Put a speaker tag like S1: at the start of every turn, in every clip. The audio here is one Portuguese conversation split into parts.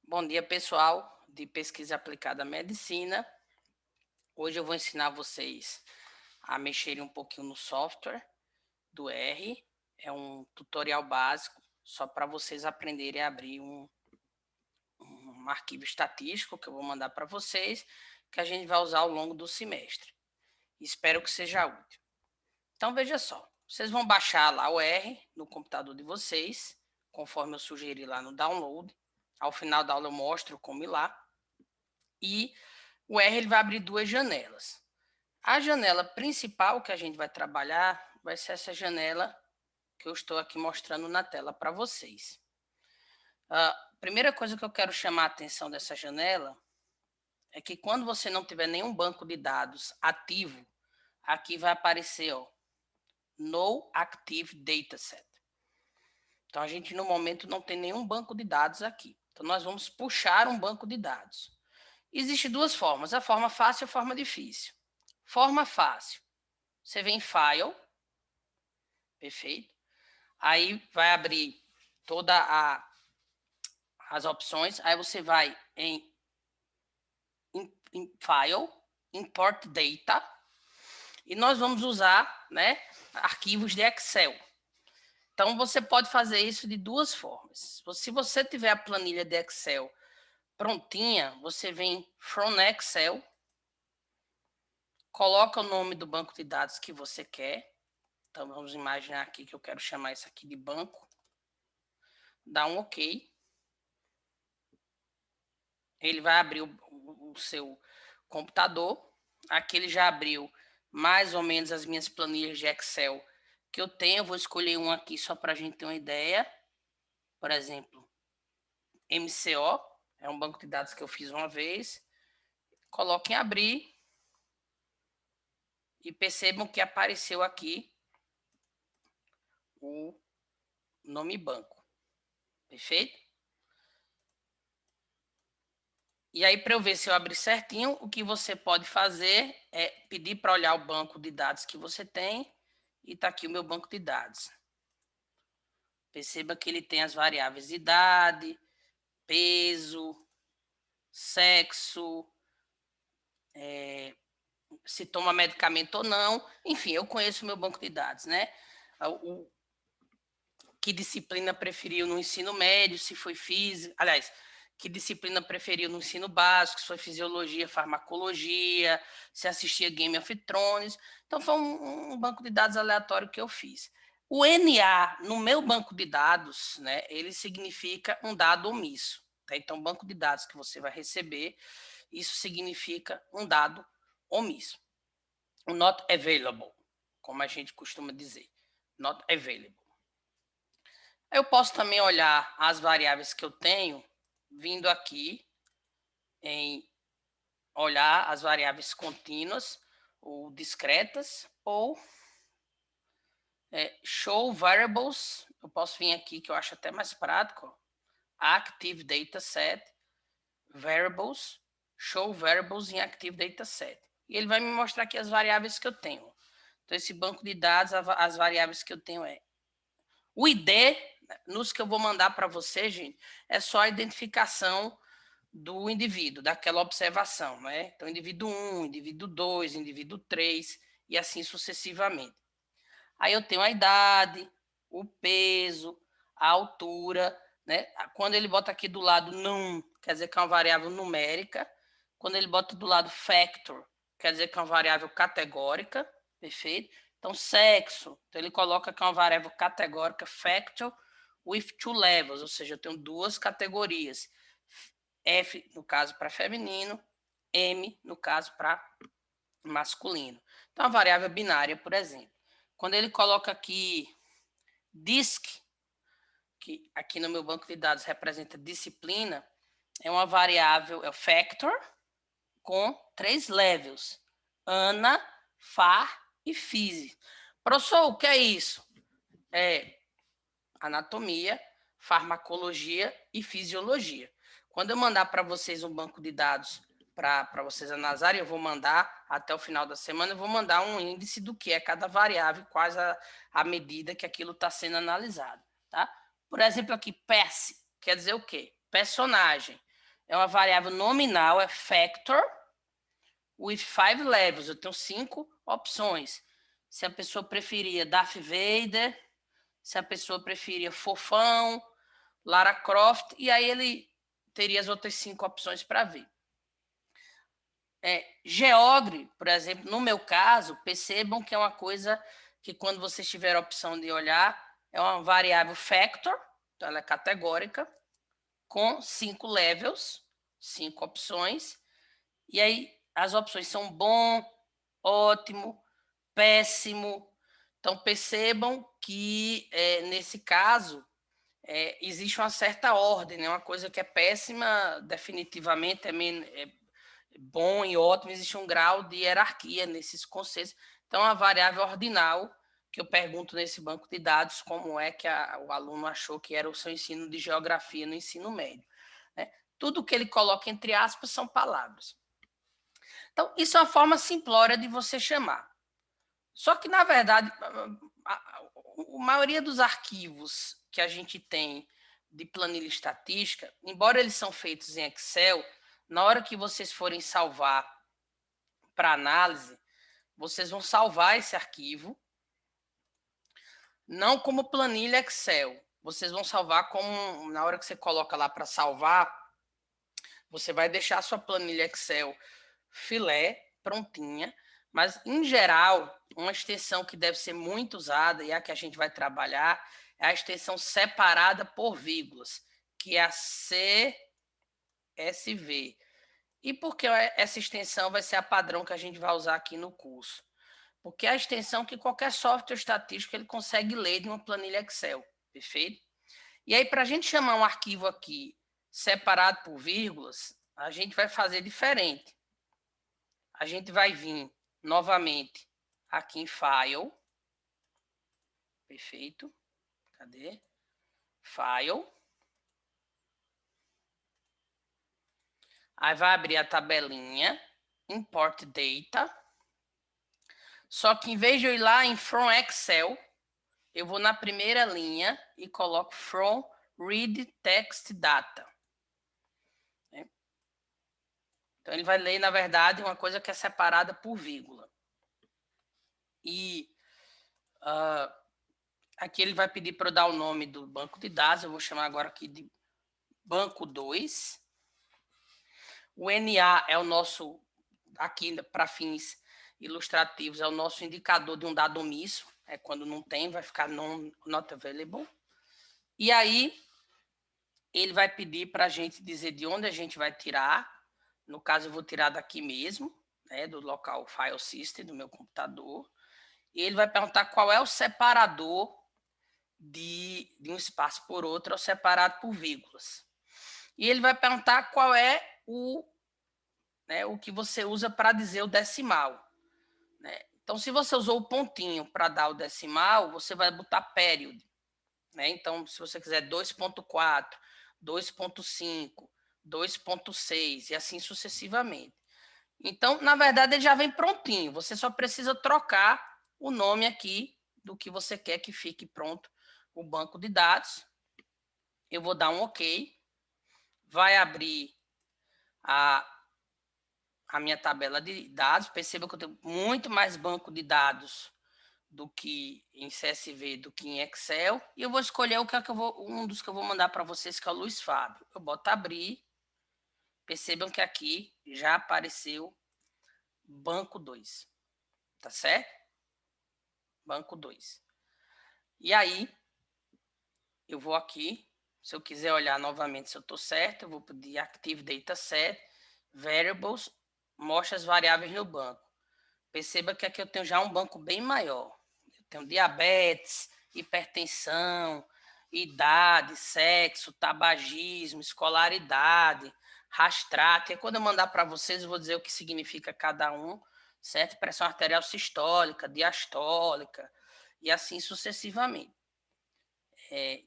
S1: Bom dia, pessoal de Pesquisa Aplicada à Medicina. Hoje eu vou ensinar vocês a mexerem um pouquinho no software do R. É um tutorial básico, só para vocês aprenderem a abrir um arquivo estatístico que eu vou mandar para vocês, que a gente vai usar ao longo do semestre. Espero que seja útil. Então, veja só. Vocês vão baixar lá o R no computador de vocês, conforme eu sugeri lá no download. Ao final da aula eu mostro como ir lá. E o R ele vai abrir duas janelas. A janela principal que a gente vai trabalhar vai ser essa janela que eu estou aqui mostrando na tela para vocês. A primeira coisa que eu quero chamar a atenção dessa janela é que quando você não tiver nenhum banco de dados ativo, aqui vai aparecer, ó, No Active Dataset. Então, a gente no momento não tem nenhum banco de dados aqui. Então, nós vamos puxar um banco de dados. Existem duas formas, a forma fácil e a forma difícil. Forma fácil, você vem em File, perfeito? Aí vai abrir todas as opções, aí você vai em File, Import Data, e nós vamos usar, né, arquivos de Excel. Então, você pode fazer isso de duas formas. Se você tiver a planilha de Excel prontinha, você vem From Excel, coloca o nome do banco de dados que você quer. Então, vamos imaginar aqui que eu quero chamar isso aqui de banco. Dá um OK. Ele vai abrir o seu computador. Aqui ele já abriu mais ou menos as minhas planilhas de Excel que eu tenho. Eu vou escolher um aqui só para a gente ter uma ideia. Por exemplo, MCO, é um banco de dados que eu fiz uma vez. Coloque em abrir e percebam que apareceu aqui o nome banco. Perfeito? E aí, para eu ver se eu abrir certinho, o que você pode fazer é pedir para olhar o banco de dados que você tem. E está aqui o meu banco de dados. Perceba que ele tem as variáveis idade, peso, sexo, se toma medicamento ou não. Enfim, eu conheço o meu banco de dados, né? Que disciplina preferiu no ensino médio, se foi física, aliás, que disciplina preferiu no ensino básico, se foi fisiologia, farmacologia, se assistia Game of Thrones. Então, foi um banco de dados aleatório que eu fiz. O NA, no meu banco de dados, né, ele significa um dado omisso. Tá? Então, banco de dados que você vai receber, isso significa um dado omisso. O not available, como a gente costuma dizer. Not available. Eu posso também olhar as variáveis que eu tenho, vindo aqui em olhar as variáveis contínuas ou discretas, ou show variables. Eu posso vir aqui, que eu acho até mais prático, ó, active dataset, variables, show variables em active dataset. E ele vai me mostrar aqui as variáveis que eu tenho. Então, esse banco de dados, as variáveis que eu tenho é o ID, nos que eu vou mandar para você, gente, é só a identificação do indivíduo, daquela observação, né? Então, indivíduo 1, indivíduo 2, indivíduo 3 e assim sucessivamente. Aí eu tenho a idade, o peso, a altura, né? Quando ele bota aqui do lado num, quer dizer que é uma variável numérica. Quando ele bota do lado factor, quer dizer que é uma variável categórica, perfeito? Então, sexo, então ele coloca que é uma variável categórica, factor, with two levels, ou seja, eu tenho duas categorias. F, no caso, para feminino, M, no caso, para masculino. Então, a variável binária, por exemplo. Quando ele coloca aqui DISC, que aqui no meu banco de dados representa disciplina, é uma variável, é o factor, com 3 levels. ANA, FAR e FISI. Professor, o que é isso? É anatomia, farmacologia e fisiologia. Quando eu mandar para vocês um banco de dados para vocês analisarem, eu vou mandar até o final da semana, eu vou mandar um índice do que é cada variável, quais a medida que aquilo está sendo analisado. Tá? Por exemplo, aqui, PERS, quer dizer o quê? Personagem. é uma variável nominal, é factor with 5 levels. Eu tenho 5 opções. Se a pessoa preferia Darth Vader, se a pessoa preferia Fofão, Lara Croft, e aí ele teria as outras 5 opções para ver. Geogre, por exemplo, no meu caso, percebam que é uma coisa que quando vocês tiverem a opção de olhar, é uma variável factor, então ela é categórica, com 5 levels, 5 opções, e aí as opções são bom, ótimo, péssimo. Então percebam que nesse caso existe uma certa ordem, né? Uma coisa que é péssima definitivamente é bom e ótimo, existe um grau de hierarquia nesses conceitos. Então a variável ordinal que eu pergunto nesse banco de dados como é que o aluno achou que era o seu ensino de geografia no ensino médio, né? Tudo que ele coloca entre aspas são palavras. Então, isso é uma forma simplória de você chamar. Só que, na verdade, a maioria dos arquivos que a gente tem de planilha estatística, embora eles são feitos em Excel, na hora que vocês forem salvar para análise, vocês vão salvar esse arquivo, não como planilha Excel. Vocês vão salvar como, na hora que você coloca lá para salvar, você vai deixar a sua planilha Excel filé, prontinha, mas, em geral, uma extensão que deve ser muito usada, e a que a gente vai trabalhar, é a extensão separada por vírgulas, que é a CSV. E por que essa extensão vai ser a padrão que a gente vai usar aqui no curso? Porque é a extensão que qualquer software estatístico ele consegue ler de uma planilha Excel, perfeito? E aí, para a gente chamar um arquivo aqui separado por vírgulas, a gente vai fazer diferente. A gente vai vir novamente aqui em File. Perfeito. Cadê? File. Aí vai abrir a tabelinha. Import Data. Só que em vez de eu ir lá em From Excel, eu vou na primeira linha e coloco From Read Text Data. Então ele vai ler, na verdade, uma coisa que é separada por vírgula. E aqui ele vai pedir para eu dar o nome do banco de dados. Eu vou chamar agora aqui de banco 2. O NA é o nosso, aqui para fins ilustrativos, é o nosso indicador de um dado omisso. É quando não tem, vai ficar not available. E aí, ele vai pedir para a gente dizer de onde a gente vai tirar. No caso, eu vou tirar daqui mesmo, né, do local File System, do meu computador. E ele vai perguntar qual é o separador de um espaço por outro, é o separado por vírgulas. E ele vai perguntar qual é o que você usa para dizer o decimal. Né? Então, se você usou o pontinho para dar o decimal, você vai botar period. Né? Então, se você quiser 2.4, 2.5, 2.6 e assim sucessivamente. Então, na verdade, ele já vem prontinho. Você só precisa trocar o nome aqui do que você quer que fique pronto o banco de dados. Eu vou dar um OK. Vai abrir a minha tabela de dados. Perceba que eu tenho muito mais banco de dados do que em CSV, do que em Excel. E eu vou escolher um dos que eu vou mandar para vocês, que é o Luiz Fábio. Eu boto abrir. Percebam que aqui já apareceu banco 2. Tá certo? Banco 2. E aí, eu vou aqui. Se eu quiser olhar novamente se eu estou certo, eu vou pedir Active Dataset, Variables, mostra as variáveis no banco. Perceba que aqui eu tenho já um banco bem maior. Eu tenho diabetes, hipertensão, idade, sexo, tabagismo, escolaridade, rastrate. E quando eu mandar para vocês, eu vou dizer o que significa cada um, certo? Pressão arterial sistólica, diastólica, e assim sucessivamente.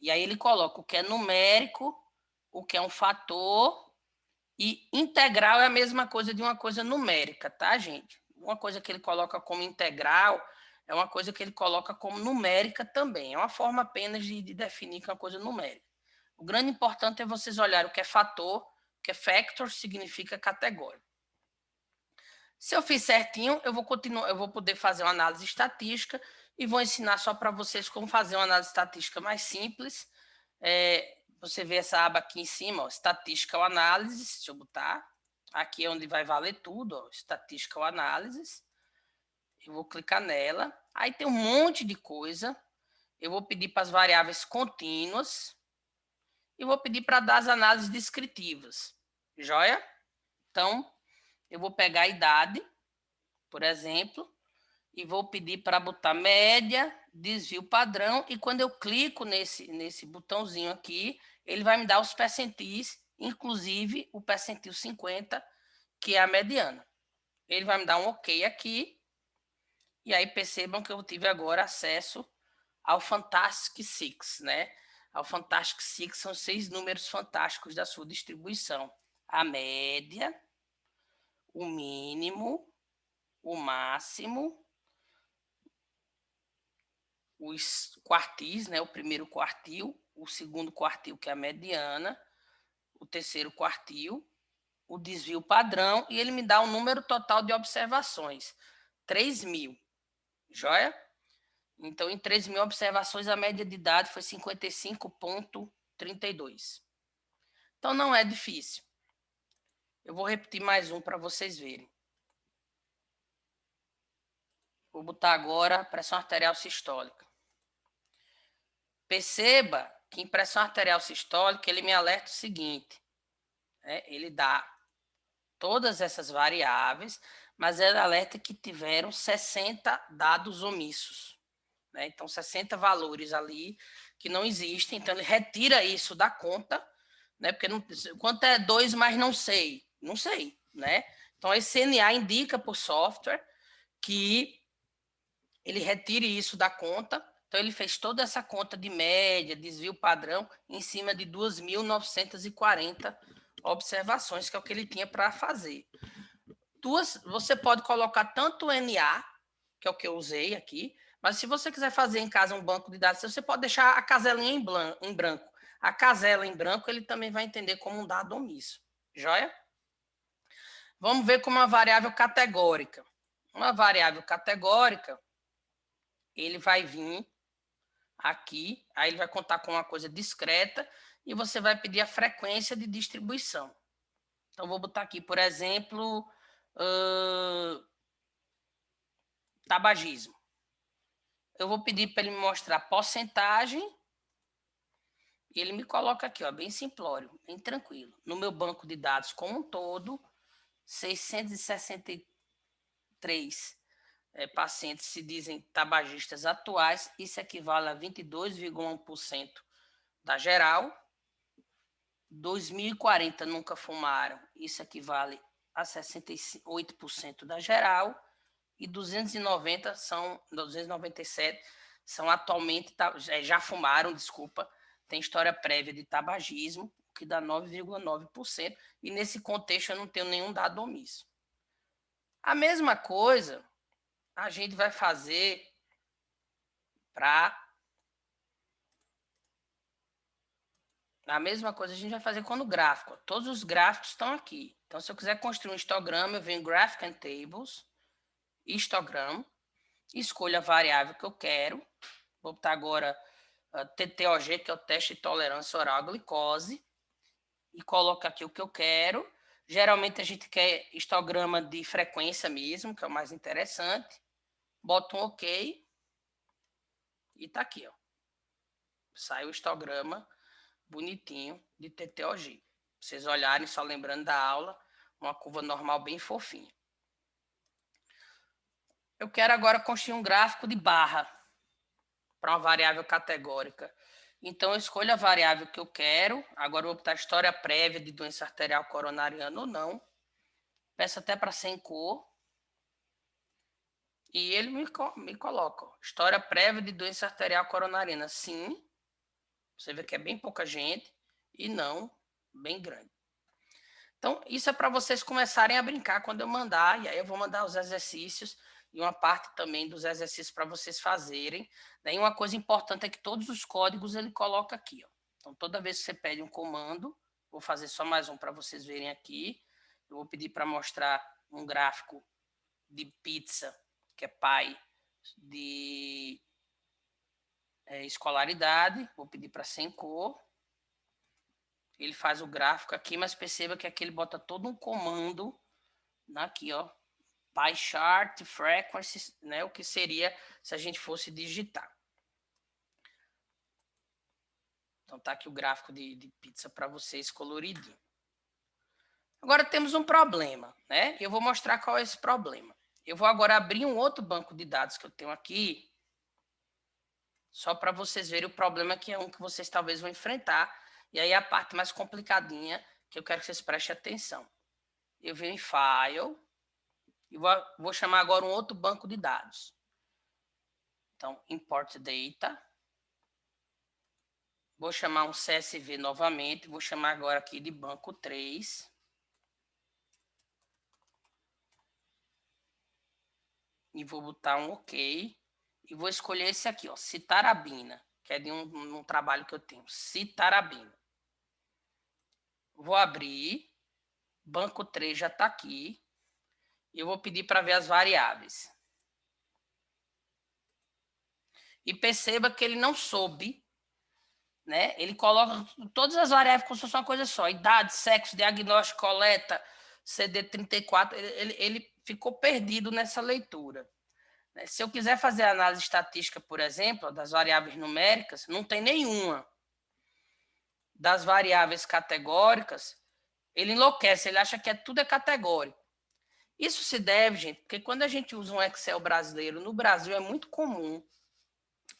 S1: E aí ele coloca o que é numérico, o que é um fator, e integral é a mesma coisa de uma coisa numérica, tá, gente? Uma coisa que ele coloca como integral é uma coisa que ele coloca como numérica também. É uma forma apenas de definir que é uma coisa numérica. O grande importante é vocês olharem o que é fator, porque factor significa categórico. Se eu fiz certinho, eu vou poder fazer uma análise estatística e vou ensinar só para vocês como fazer uma análise estatística mais simples. Você vê essa aba aqui em cima, ó, Statistical Analysis, deixa eu botar. Aqui é onde vai valer tudo, ó, Statistical Analysis. Eu vou clicar nela. Aí tem um monte de coisa. Eu vou pedir para as variáveis contínuas e vou pedir para dar as análises descritivas. Joia? Então, eu vou pegar a idade, por exemplo, e vou pedir para botar média, desvio padrão, e quando eu clico nesse botãozinho aqui, ele vai me dar os percentis, inclusive o percentil 50, que é a mediana. Ele vai me dar um OK aqui, e aí percebam que eu tive agora acesso ao Fantastic Six, né? Ao Fantastic Six são 6 números fantásticos da sua distribuição. A média, o mínimo, o máximo, os quartis, né? O primeiro quartil, o segundo quartil, que é a mediana, o terceiro quartil, o desvio padrão, e ele me dá um número total de observações, 3.000. Joia? Então, em 3.000 observações, a média de idade foi 55,32. Então, não é difícil. Eu vou repetir mais um para vocês verem. Vou botar agora a pressão arterial sistólica. Perceba que em pressão arterial sistólica ele me alerta o seguinte, né? Ele dá todas essas variáveis, mas ele alerta que tiveram 60 dados omissos, né? Então, 60 valores ali que não existem, então ele retira isso da conta, né? Porque não, quanto é 2 mais não sei, né? Então, esse CNA indica para o software que ele retire isso da conta. Então, ele fez toda essa conta de média, desvio padrão, em cima de 2.940 observações, que é o que ele tinha para fazer. Você pode colocar tanto o NA, que é o que eu usei aqui, mas se você quiser fazer em casa um banco de dados, você pode deixar a caselinha em branco. A casela em branco, ele também vai entender como um dado omisso. Joia? Vamos ver como uma variável categórica. Uma variável categórica, ele vai vir aqui, aí ele vai contar com uma coisa discreta e você vai pedir a frequência de distribuição. Então, vou botar aqui, por exemplo, tabagismo. Eu vou pedir para ele me mostrar porcentagem e ele me coloca aqui, ó, bem simplório, bem tranquilo. No meu banco de dados como um todo, 663 pacientes se dizem tabagistas atuais, isso equivale a 22,1% da geral. 2.040 nunca fumaram, isso equivale a 68% da geral. E 297 são atualmente, já fumaram, desculpa, tem história prévia de tabagismo, que dá 9,9%, e nesse contexto eu não tenho nenhum dado omisso. A mesma coisa a gente vai fazer para... A mesma coisa a gente vai fazer com o gráfico. Todos os gráficos estão aqui. Então, se eu quiser construir um histograma, eu venho em Graphic and Tables, histogram, escolho a variável que eu quero. Vou botar agora TTOG, que é o teste de tolerância oral à glicose, e coloco aqui o que eu quero. Geralmente a gente quer histograma de frequência mesmo, que é o mais interessante. Boto um OK e tá aqui, ó. Sai o histograma bonitinho de TTOG. Vocês olharem, só lembrando da aula, uma curva normal bem fofinha. Eu quero agora construir um gráfico de barra para uma variável categórica. Então, eu escolho a variável que eu quero. Agora, eu vou botar história prévia de doença arterial coronariana ou não. Peço até para ser em cor. E ele me coloca. Ó, história prévia de doença arterial coronariana. Sim. Você vê que é bem pouca gente. E não, bem grande. Então, isso é para vocês começarem a brincar quando eu mandar. E aí eu vou mandar os exercícios e uma parte também dos exercícios para vocês fazerem. Daí uma coisa importante é que todos os códigos ele coloca aqui, ó. Então, toda vez que você pede um comando, Vou fazer só mais um para vocês verem aqui. Eu vou pedir para mostrar um gráfico de pizza, que é pai de escolaridade. Vou pedir para sem cor. Ele faz o gráfico aqui, mas perceba que aqui ele bota todo um comando aqui, ó. Pie chart, frequency, né? O que seria se a gente fosse digitar. Então tá aqui o gráfico de pizza para vocês coloridinho. Agora temos um problema, né? Eu vou mostrar qual é esse problema. Eu vou agora abrir um outro banco de dados que eu tenho aqui, só para vocês verem o problema que é um que vocês talvez vão enfrentar. E aí a parte mais complicadinha que eu quero que vocês prestem atenção. Eu venho em File e vou chamar agora um outro banco de dados. Então, Import Data. Vou chamar um CSV novamente, vou chamar agora aqui de banco 3. E vou botar um OK. E vou escolher esse aqui, ó, Citarabina, que é de um trabalho que eu tenho, Citarabina. Vou abrir, banco 3 já está aqui. E eu vou pedir para ver as variáveis. E perceba que ele não soube, né? Ele coloca todas as variáveis como se fosse uma coisa só. Idade, sexo, diagnóstico, coleta, CD34. Ele ficou perdido nessa leitura. Se eu quiser fazer análise estatística, por exemplo, das variáveis numéricas, não tem nenhuma. Das variáveis categóricas, ele enlouquece, ele acha que tudo é categórico. Isso se deve, gente, porque quando a gente usa um Excel brasileiro, no Brasil é muito comum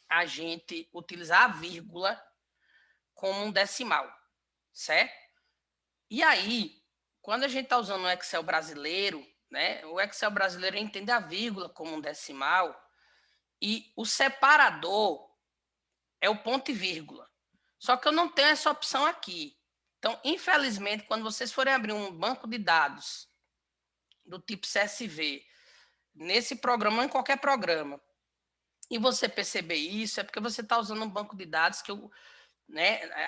S1: a gente utilizar a vírgula como um decimal, certo? E aí, quando a gente está usando o Excel brasileiro, né, o Excel brasileiro entende a vírgula como um decimal e o separador é o ponto e vírgula. Só que eu não tenho essa opção aqui. Então, infelizmente, quando vocês forem abrir um banco de dados do tipo CSV, nesse programa ou em qualquer programa, e você perceber isso, é porque você está usando um banco de dados que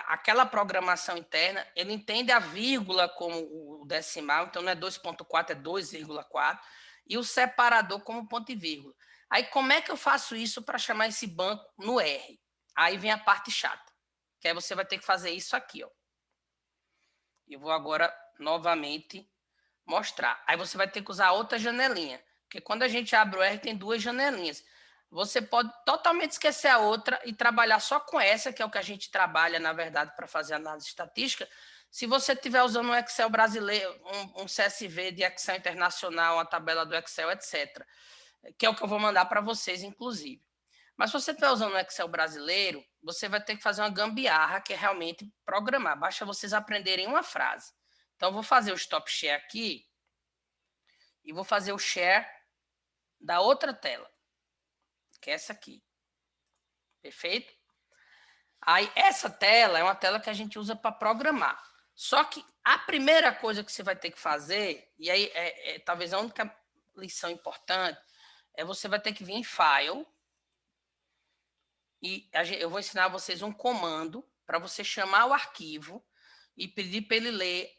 S1: aquela programação interna, ele entende a vírgula como o decimal, então não é 2.4, é 2,4, e o separador como ponto e vírgula. Aí, como é que eu faço isso para chamar esse banco no R? Aí vem a parte chata, que aí você vai ter que fazer isso aqui, ó. Eu vou agora novamente mostrar. Aí você vai ter que usar outra janelinha, porque quando a gente abre o R tem duas janelinhas. Você pode totalmente esquecer a outra e trabalhar só com essa, que é o que a gente trabalha, na verdade, para fazer análise estatística. Se você estiver usando um Excel brasileiro, um CSV de Excel internacional, uma tabela do Excel, etc., que é o que eu vou mandar para vocês, inclusive. Mas se você estiver usando um Excel brasileiro, você vai ter que fazer uma gambiarra, que é realmente programar. Basta vocês aprenderem uma frase. Então, eu vou fazer o stop share aqui e vou fazer o share da outra tela, que é essa aqui. Perfeito? Aí, essa tela é uma tela que a gente usa para programar. Só que a primeira coisa que você vai ter que fazer, e aí talvez a única lição importante, é você vai ter que vir em File, e eu vou ensinar a vocês um comando para você chamar o arquivo e pedir para ele ler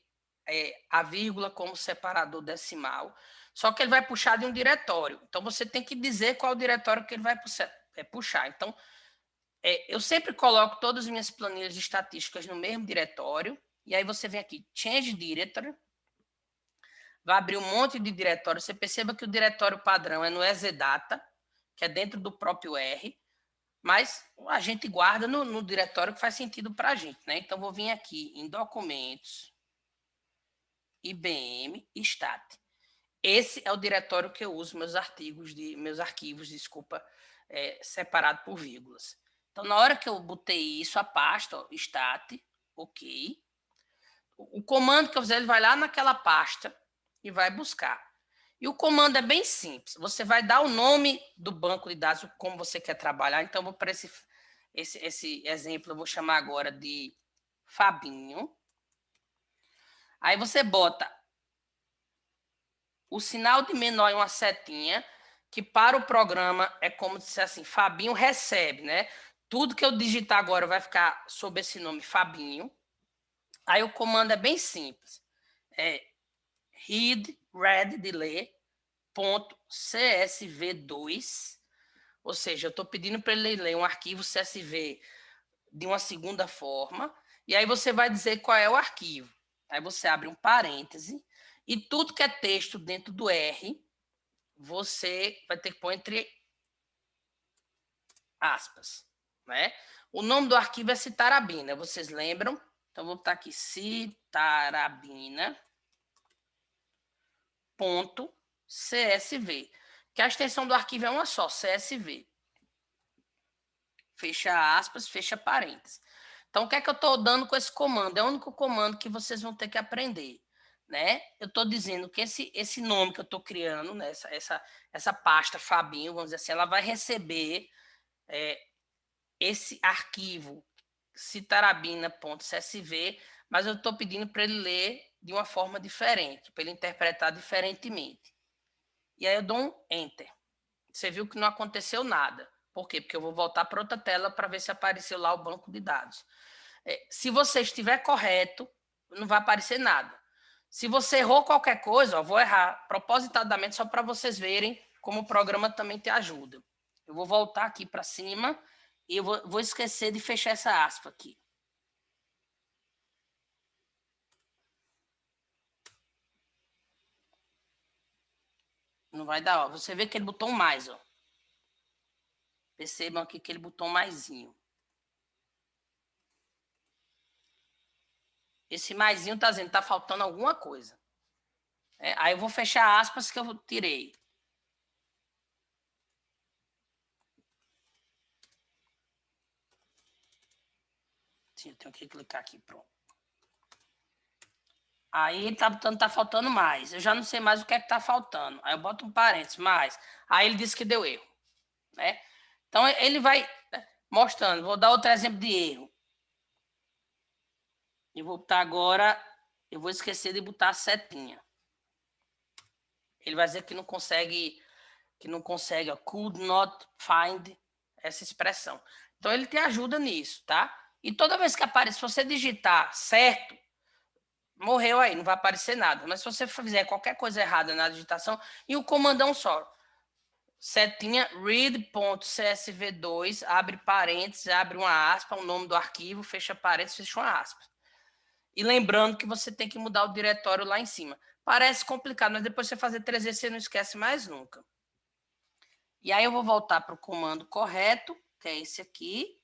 S1: a vírgula como separador decimal, só que ele vai puxar de um diretório. Então, você tem que dizer qual o diretório que ele vai puxar. Então, eu sempre coloco todas as minhas planilhas de estatísticas no mesmo diretório, e aí você vem aqui, Change Directory, vai abrir um monte de diretório. Você perceba que o diretório padrão é no EasyData, que é dentro do próprio R, mas a gente guarda no diretório que faz sentido para a gente, né? Então, vou vir aqui em Documentos, IBM, Stat. Esse é o diretório que eu uso meus arquivos, separado por vírgulas. Então, na hora que eu botei isso, a pasta, ó, Stat, OK. O comando que eu fizer, ele vai lá naquela pasta e vai buscar. E o comando é bem simples. Você vai dar o nome do banco de dados, como você quer trabalhar. Então, vou para esse exemplo, eu vou chamar agora de Fabinho. Aí você bota o sinal de menor e uma setinha, que para o programa é como se assim, Fabinho recebe, né? Tudo que eu digitar agora vai ficar sob esse nome Fabinho. Aí o comando é bem simples. É read de ler, ponto .csv2, ou seja, eu estou pedindo para ele ler um arquivo CSV de uma segunda forma, e aí você vai dizer qual é o arquivo. Aí você abre um parêntese, e tudo que é texto dentro do R, você vai ter que pôr entre aspas, né? O nome do arquivo é citarabina, vocês lembram? Então, vou botar aqui citarabina.csv, que a extensão do arquivo é uma só, CSV. Fecha aspas, fecha parênteses. Então, o que é que eu estou dando com esse comando? É o único comando que vocês vão ter que aprender, né? Eu estou dizendo que esse nome que eu estou criando, né? essa pasta Fabinho, vamos dizer assim, ela vai receber esse arquivo citarabina.csv, mas eu estou pedindo para ele ler de uma forma diferente, para ele interpretar diferentemente. E aí eu dou um Enter. Você viu que não aconteceu nada. Por quê? Porque eu vou voltar para outra tela para ver se apareceu lá o banco de dados. Se você estiver correto, não vai aparecer nada. Se você errou qualquer coisa, eu vou errar propositadamente só para vocês verem como o programa também te ajuda. Eu vou voltar aqui para cima e eu vou esquecer de fechar essa aspa aqui. Não vai dar, ó. Você vê aquele botão mais, ó. Percebam aqui aquele botão maisinho. Esse maisinho tá dizendo, tá faltando alguma coisa. Aí eu vou fechar aspas que eu tirei. Sim, eu tenho que clicar aqui, pronto. Aí ele tá botando, tá faltando mais. Eu já não sei mais o que é que tá faltando. Aí eu boto um parênteses, mais. Aí ele disse que deu erro, né? Então ele vai mostrando. Vou dar outro exemplo de erro. Eu vou botar agora, eu vou esquecer de botar a setinha. Ele vai dizer que não consegue, ó, could not find essa expressão. Então ele te ajuda nisso, tá? E toda vez que aparece, se você digitar certo, morreu aí, não vai aparecer nada. Mas se você fizer qualquer coisa errada na digitação, e o comandão só, setinha read.csv2, abre parênteses, abre uma aspa, o nome do arquivo, fecha parênteses, fecha uma aspa. E lembrando que você tem que mudar o diretório lá em cima. Parece complicado, mas depois você fazer 3 vezes, você não esquece mais nunca. E aí eu vou voltar para o comando correto, que é esse aqui.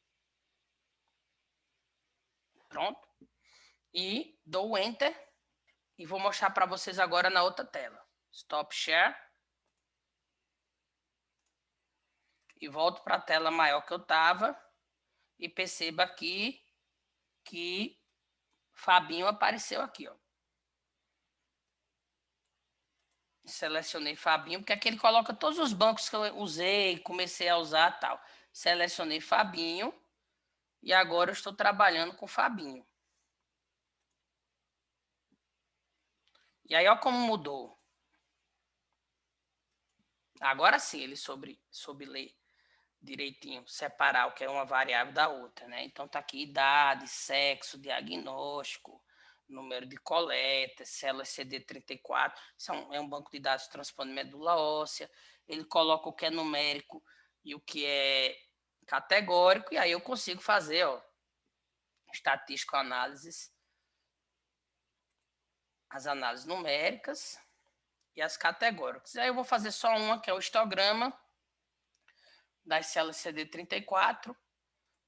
S1: Pronto. E dou Enter. E vou mostrar para vocês agora na outra tela. Stop Share. E volto para a tela maior que eu estava. E perceba aqui que Fabinho apareceu aqui, ó. Selecionei Fabinho, porque aqui ele coloca todos os bancos que eu usei, comecei a usar e tal. Selecionei Fabinho. E agora eu estou trabalhando com Fabinho. E aí, ó como mudou. Agora sim, ele soube ler direitinho, separar o que é uma variável da outra, né? Então tá aqui idade, sexo, diagnóstico, número de coleta, célula CD34, é um banco de dados transplante medula óssea. Ele coloca o que é numérico e o que é categórico, e aí eu consigo fazer, ó, estatístico análises, as análises numéricas e as categóricas. Aí eu vou fazer só uma, que é o histograma das células CD34,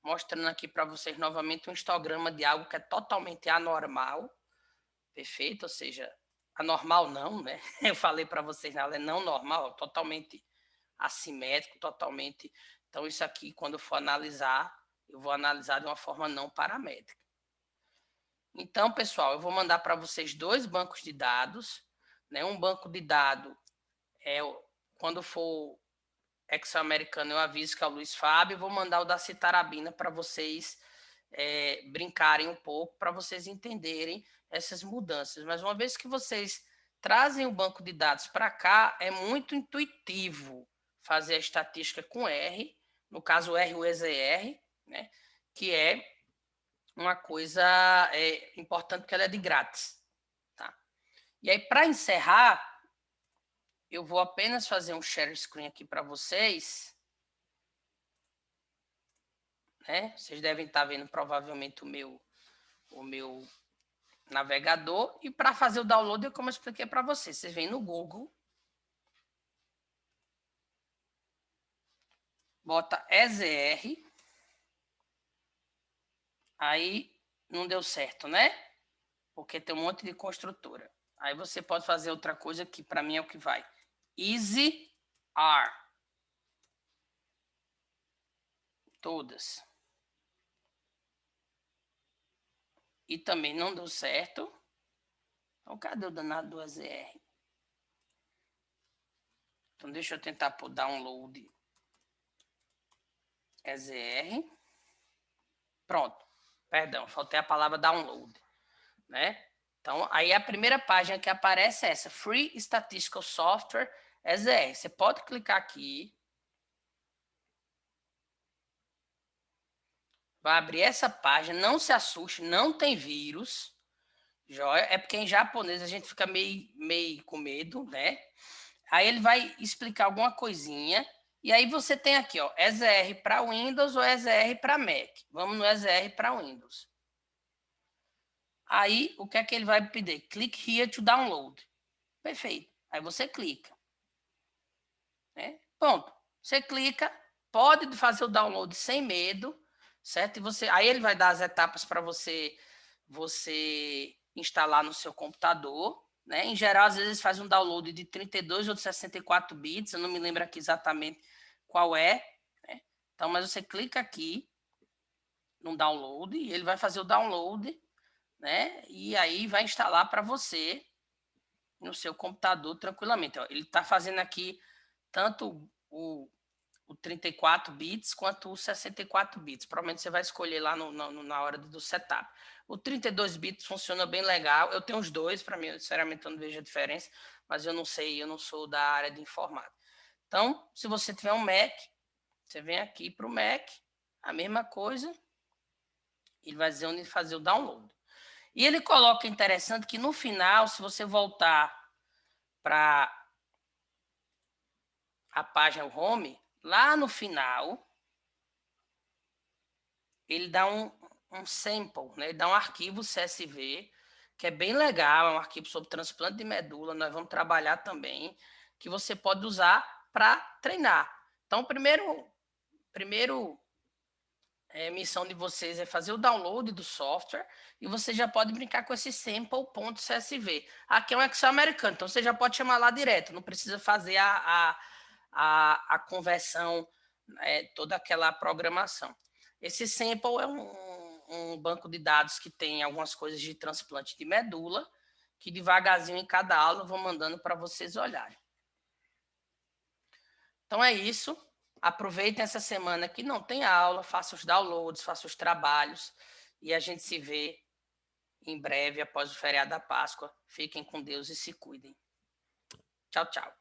S1: mostrando aqui para vocês novamente um histograma de algo que é totalmente anormal, perfeito? Ou seja, anormal não, né? Eu falei para vocês, ela é não normal, totalmente assimétrico, totalmente. Então, isso aqui, quando eu for analisar, eu vou analisar de uma forma não paramétrica. Então, pessoal, eu vou mandar para vocês 2 bancos de dados, né? Um banco de dados é quando for Excel americano, eu aviso que é o Luiz Fábio, vou mandar o da Citarabina para vocês brincarem um pouco, para vocês entenderem essas mudanças. Mas uma vez que vocês trazem o banco de dados para cá, é muito intuitivo fazer a estatística com R, no caso R, o EZR, né, que é uma coisa importante, que ela é de grátis. Tá? E aí, para encerrar, eu vou apenas fazer um share screen aqui para vocês. Né? Vocês devem estar vendo provavelmente o meu navegador. E para fazer o download, como eu expliquei para vocês, vocês vêm no Google, bota EZR, aí não deu certo, né? Porque tem um monte de construtora. Aí você pode fazer outra coisa que para mim é o que vai. Easy R. Todas. E também não deu certo. Então, cadê o danado do EZR? Então, deixa eu tentar por download EZR. Pronto. Perdão, faltei a palavra download. Né? Então, aí a primeira página que aparece é essa, Free Statistical Software EZR. Você pode clicar aqui. Vai abrir essa página, não se assuste, não tem vírus. Joia? É porque em japonês a gente fica meio com medo, né? Aí ele vai explicar alguma coisinha. E aí você tem aqui, ó, EZR para Windows ou EZR para Mac. Vamos no EZR para Windows. Aí, o que é que ele vai pedir? Click here to download. Perfeito. Aí você clica. Né? Pronto. Você clica, pode fazer o download sem medo, certo? E aí ele vai dar as etapas para você instalar no seu computador. Né? Em geral, às vezes faz um download de 32 ou de 64 bits, eu não me lembro aqui exatamente qual é. Né? Então, mas você clica aqui no download e ele vai fazer o download, né? E aí vai instalar para você no seu computador tranquilamente. Ó, ele está fazendo aqui tanto o 34 bits quanto o 64 bits. Provavelmente você vai escolher lá na hora do setup. O 32 bits funciona bem legal. Eu tenho os dois, para mim, sinceramente, eu não vejo a diferença, mas eu não sei, eu não sou da área de informática. Então, se você tiver um Mac, você vem aqui para o Mac, a mesma coisa, ele vai dizer onde fazer o download. E ele coloca interessante que no final, se você voltar para a página home, lá no final, ele dá um sample, né? Ele dá um arquivo CSV, que é bem legal, é um arquivo sobre transplante de medula, nós vamos trabalhar também, que você pode usar para treinar. Então, primeiro missão de vocês é fazer o download do software e você já pode brincar com esse sample.csv. Aqui é um Excel americano, então você já pode chamar lá direto, não precisa fazer a conversão, toda aquela programação. Esse sample é um banco de dados que tem algumas coisas de transplante de medula, que devagarzinho em cada aula eu vou mandando para vocês olharem. Então é isso. Aproveitem essa semana que não tem aula, façam os downloads, façam os trabalhos e a gente se vê em breve após o feriado da Páscoa. Fiquem com Deus e se cuidem. Tchau, tchau.